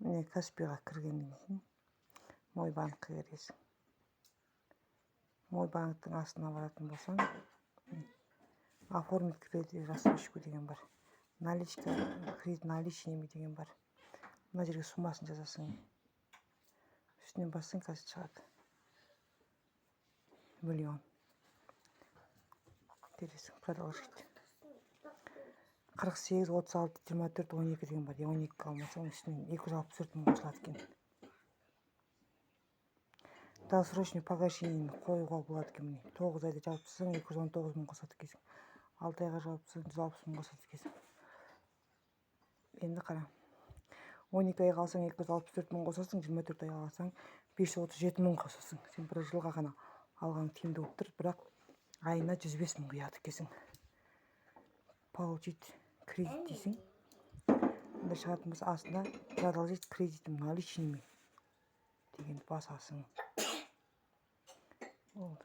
міне Каспийға кіргеннен кейін мой банкқа кіресің. Мой банктың астына баратын болсаң, оформить кредит рассрочку деген бар. Наличка, кредит наличными деген бар. Мына жерге суммасын жазасың. Үстінен бассаң қазір шығады. Миллион. Тересің, продолжить. 48, 36, 24, 12 деген бар. 12 қалмасаң, үстінен 264 мың қосылады екен. Досрочный погашение қоюға болады екен. 9 айда жауып тастасаң 219 мың қосады екенсің. 6 айға жауып тастасаң 160 мың қосады екенсің. Енді қара. 12 айға алсаң 264 мың қосасың, 24 айға алсаң 537 мың қосасың. Сен бір жылға ғана алған тиімді болып тұр, бірақ айына 105 мың құяды екенсің. Получить кредит дейсің. Енді шығатын болса астына продолжить кредитім наличными дегенді басасың. Oldu.